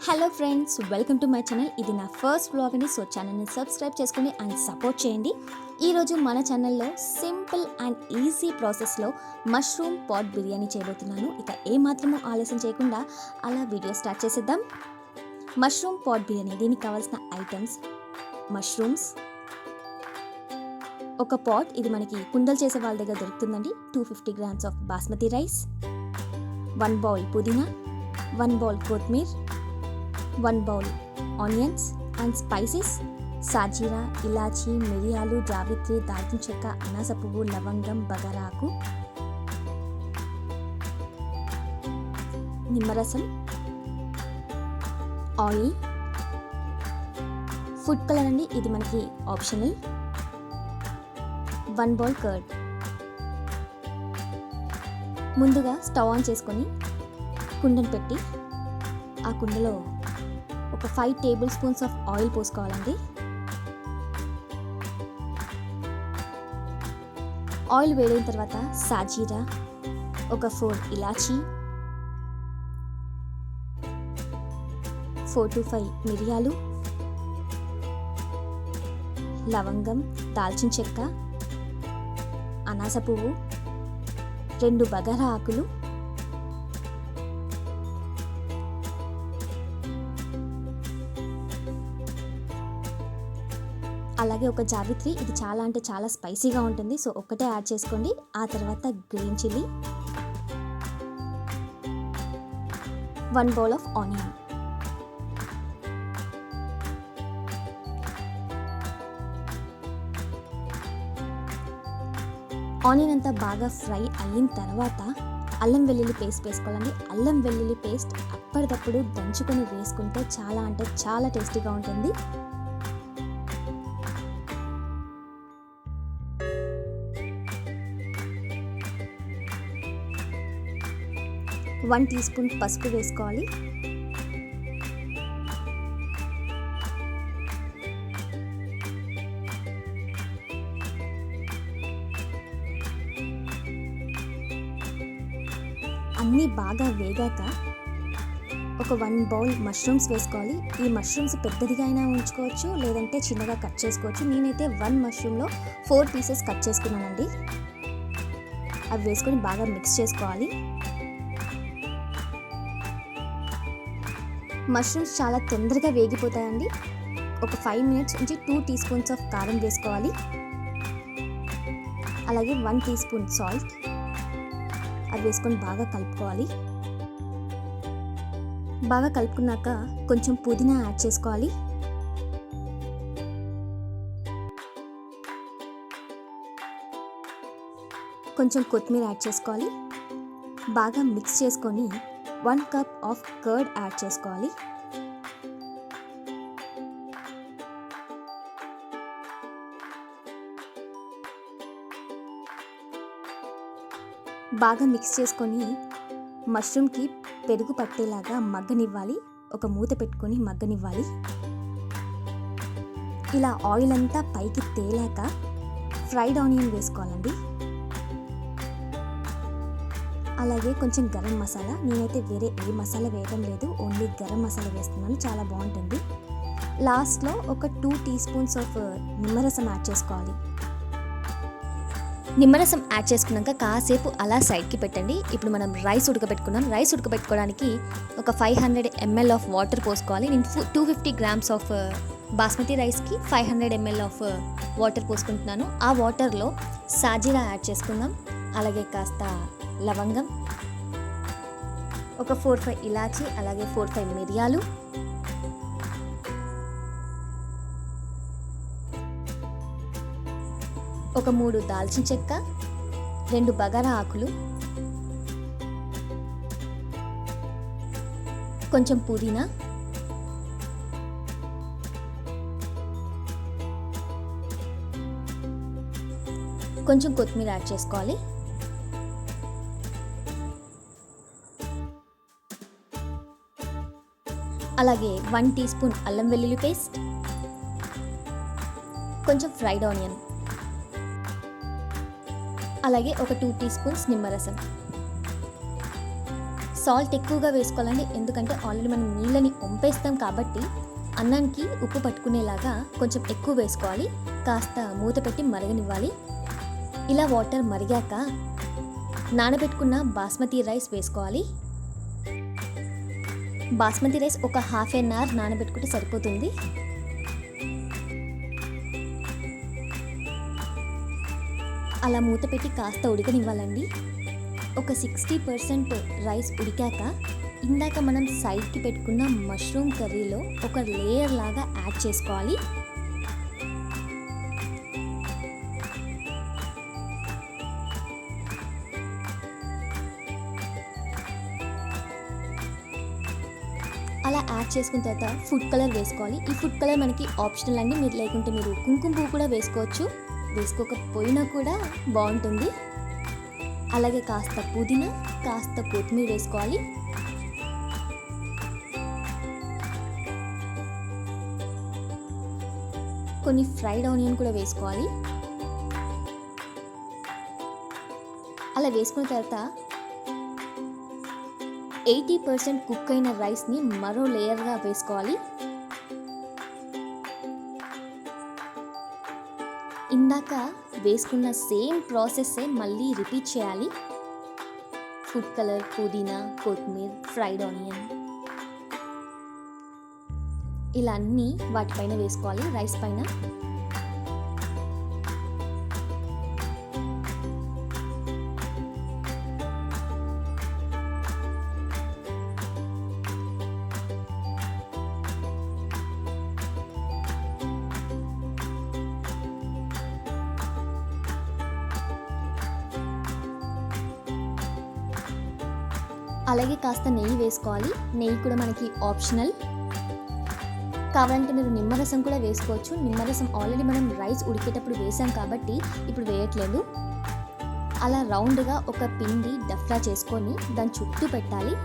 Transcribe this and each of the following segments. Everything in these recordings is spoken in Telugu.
Hello friends, welcome to my channel. ఇది నా ఫస్ట్ వ్లాగ్ అండి. సో ఛానల్ని సబ్స్క్రైబ్ చేసుకొని అండ్ సపోర్ట్ చేయండి. ఈరోజు మన ఛానల్లో సింపుల్ అండ్ ఈజీ ప్రాసెస్లో మష్రూమ్ పాట్ బిర్యానీ చేయబోతున్నాను. ఇక ఏమాత్రమూ ఆలస్యం చేయకుండా అలా వీడియో స్టార్ట్ చేసేద్దాం. మష్రూమ్ పాట్ బిర్యానీ, దీనికి కావాల్సిన ఐటమ్స్: మష్రూమ్స్, ఒక పాట్, ఇది మనకి కుండలు చేసే వాళ్ళ దగ్గర దొరుకుతుందండి. 250 grams of basmati rice, 1 bowl పుదీనా, 1 bowl కొత్తిమీర, 1 bowl ఆనియన్స్ అండ్ స్పైసెస్: సాజీరా, ఇలాచీ, మిరియాలు, జావిత్రి, దాల్చిన చెక్క, అనాస పువ్వు, లవంగం, బగరాకు, నిమ్మరసం, ఆయిల్, ఫుడ్ కలర్ అండి, ఇది మనకి ఆప్షనల్, 1 bowl కర్డ్. ముందుగా స్టవ్ ఆన్ చేసుకొని కుండను పెట్టి ఆ కుండలో ఒక 5 tablespoons ఆఫ్ ఆయిల్ పోసుకోవాలండి. ఆయిల్ వేడైన తర్వాత సాజీరా, ఒక 4 ఇలాచీ, 4 to 5 మిరియాలు, లవంగం, దాల్చిన చెక్క, అనాస పువ్వు, 2 బగారా ఆకులు, అలాగే ఒక జావిత్రి. ఇది చాలా అంటే చాలా స్పైసీగా ఉంటుంది, సో ఒక్కటే యాడ్ చేసుకోండి. ఆ తర్వాత green chilli, 1 bowl of onion. Onion అంతా బాగా ఫ్రై అయిన తర్వాత అల్లం వెల్లుల్లి పేస్ట్ వేసుకోవాలండి. అల్లం వెల్లుల్లి పేస్ట్ అప్పటికప్పుడు దంచుకొని వేసుకుంటే చాలా అంటే చాలా టేస్టీగా ఉంటుంది. 1 teaspoon పసుపు వేసుకోవాలి. అన్నీ బాగా వేగాక ఒక 1 bowl మష్రూమ్స్ వేసుకోవాలి. ఈ మష్రూమ్స్ పెద్దదిగా అయినా ఉంచుకోవచ్చు, లేదంటే చిన్నగా కట్ చేసుకోవచ్చు. నేనైతే 1 మష్రూమ్లో 4 pieces కట్ చేసుకున్నానండి. అవి వేసుకొని బాగా మిక్స్ చేసుకోవాలి. మష్రూమ్స్ చాలా తొందరగా వేగిపోతాయండి. ఒక 5 minutes నుంచి 2 teaspoons ఆఫ్ కారం వేసుకోవాలి. అలాగే 1 teaspoon సాల్ట్, అవి వేసుకొని బాగా కలుపుకోవాలి. బాగా కలుపుకున్నాక కొంచెం పుదీనా యాడ్ చేసుకోవాలి. కొంచెం కొత్తిమీర యాడ్ చేసుకోవాలి. బాగా మిక్స్ చేసుకొని 1 cup ఆఫ్ కర్డ్ యాడ్ చేసుకోవాలి. బాగా మిక్స్ చేసుకొని మష్రూమ్కి పెరుగు పట్టేలాగా మగ్గనివ్వాలి. ఒక మూత పెట్టుకొని మగ్గనివ్వాలి. ఇలా ఆయిల్ అంతా పైకి తేలాక ఫ్రైడ్ ఆనియన్ వేసుకోవాలండి. అలాగే కొంచెం గరం మసాలా, నేనైతే వేరే ఏ మసాలా వేయడం లేదు, ఓన్లీ గరం మసాలా వేస్తున్నాను, చాలా బాగుంటుంది. లాస్ట్లో ఒక 2 teaspoons ఆఫ్ నిమ్మరసం యాడ్ చేసుకోవాలి. నిమ్మరసం యాడ్ చేసుకున్నాక కాసేపు అలా సైడ్కి పెట్టండి. ఇప్పుడు మనం రైస్ ఉడకబెట్టుకున్నాం. రైస్ ఉడకబెట్టుకోవడానికి ఒక 500 ml ఆఫ్ వాటర్ పోసుకోవాలి. నేను 250 grams ఆఫ్ బాస్మతి రైస్కి 500 ml ఆఫ్ వాటర్ పోసుకుంటున్నాను. ఆ వాటర్లో సాజీరా యాడ్ చేసుకుందాం. అలాగే కాస్త లవంగం, ఒక 4-5 ఇలాచీ, అలాగే 4-5 మిరియాలు, ఒక 3 దాల్చిన చెక్క, 2 బగారా ఆకులు, కొంచెం పుదీనా, కొంచెం కొత్తిమీర యాడ్ చేసుకోవాలి. అలాగే 1 teaspoon అల్లం వెల్లుల్లి పేస్ట్, కొంచెం ఫ్రైడ్ ఆనియన్, అలాగే ఒక 2 teaspoons నిమ్మరసం, సాల్ట్ ఎక్కువగా వేసుకోవాలండి, ఎందుకంటే ఆల్రెడీ మనం నీళ్ళని వంపేస్తాం కాబట్టి అన్నానికి ఉప్పు పట్టుకునేలాగా కొంచెం ఎక్కువ వేసుకోవాలి. కాస్త మూత పెట్టి మరగనివ్వాలి. ఇలా వాటర్ మరిగాక నానబెట్టుకున్న బాస్మతి రైస్ వేసుకోవాలి. బాస్మతి రైస్ ఒక హాఫ్ ఎన్ అవర్ నానబెట్టుకుంటే సరిపోతుంది. అలా మూత పెట్టి కాస్త ఉడకనివ్వాలండి. ఒక 60% రైస్ ఉడికాక ఇందాక మనం సైడ్కి పెట్టుకున్న మష్రూమ్ కర్రీలో ఒక లేయర్ లాగా యాడ్ చేసుకోవాలి. అలా యాడ్ చేసుకున్న తర్వాత ఫుడ్ కలర్ వేసుకోవాలి. ఈ ఫుడ్ కలర్ మనకి ఆప్షనల్ అండి, మీరు లేకుంటే మీరు కుంకుమ పువ్వు కూడా వేసుకోవచ్చు, వేసుకోకపోయినా కూడా బాగుంటుంది. అలాగే కాస్త పుదీనా, కాస్త కొత్తిమీర వేసుకోవాలి. కొన్ని ఫ్రైడ్ ఆనియన్ కూడా వేసుకోవాలి. అలా వేసుకున్న తర్వాత 80% కుక్ అయిన రైస్ని మరో లేయర్గా వేసుకోవాలి. ఇందాక వేసుకున్న సేమ్ ప్రాసెస్సే మళ్ళీ రిపీట్ చేయాలి. ఫుడ్ కలర్, పుదీనా, కొత్తిమీర, ఫ్రైడ్ ఆనియన్ ఇలా అన్నీ వాటిపైన వేసుకోవాలి, రైస్ పైన. అలాగే కాస్త నెయ్యి వేసుకోవాలి. నెయ్యి కూడా మనకి ఆప్షనల్. కావాలంటే మీరు నిమ్మరసం కూడా వేసుకోవచ్చు. నిమ్మరసం ఆల్రెడీ మనం రైస్ ఉడికేటప్పుడు వేసాం కాబట్టి ఇప్పుడు వేయట్లేదు. అలా రౌండ్గా ఒక పిండి డఫ్లా చేసుకొని దాని చుట్టూ పెట్టాలి.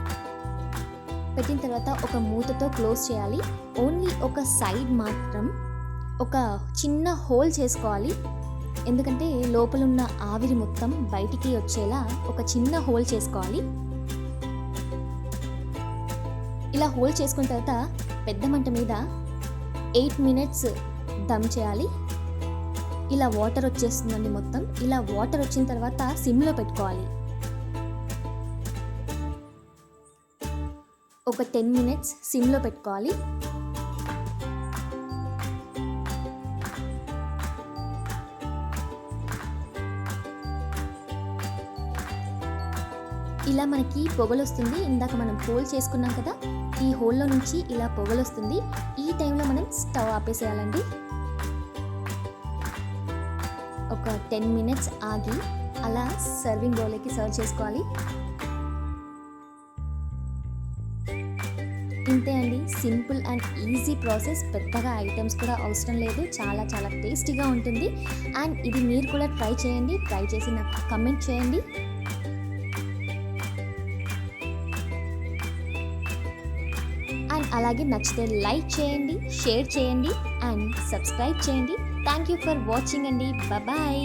పెట్టిన తర్వాత ఒక మూతతో క్లోజ్ చేయాలి. ఓన్లీ ఒక సైడ్ మాత్రం ఒక చిన్న హోల్ చేసుకోవాలి, ఎందుకంటే లోపల ఉన్న ఆవిరి మొత్తం బయటికి వచ్చేలా ఒక చిన్న హోల్ చేసుకోవాలి. ఇలా హోల్ చేసుకున్న తర్వాత పెద్ద మంట మీద 8 minutes దమ్ చేయాలి. ఇలా వాటర్ వచ్చేస్తుందండి మొత్తం. ఇలా వాటర్ వచ్చిన తర్వాత సిమ్లో పెట్టుకోవాలి. ఒక 10 minutes సిమ్లో పెట్టుకోవాలి. ఇలా మనకి పొగలొస్తుంది. ఇందాక మనం హోల్ చేసుకున్నాం కదా, ఈ హోల్లో నుంచి ఇలా పొగలొస్తుంది. ఈ టైంలో మనం స్టవ్ ఆపేసేయాలండి. ఒక 10 minutes ఆగి అలా సర్వింగ్ బౌల్లోకి సర్వ్ చేసుకోవాలి. ఇంతే అండి, సింపుల్ అండ్ ఈజీ ప్రాసెస్. పెద్దగా ఐటమ్స్ కూడా అవసరం లేదు. చాలా చాలా టేస్టీగా ఉంటుంది. అండ్ ఇది మీరు కూడా ట్రై చేయండి. ట్రై చేసి నాకు కమెంట్ చేయండి. అండ్ అలాగే నచ్చితే లైక్ చేయండి, షేర్ చేయండి అండ్ సబ్స్క్రైబ్ చేయండి. థ్యాంక్ యూ ఫర్ వాచింగ్ అండి. బాయ్.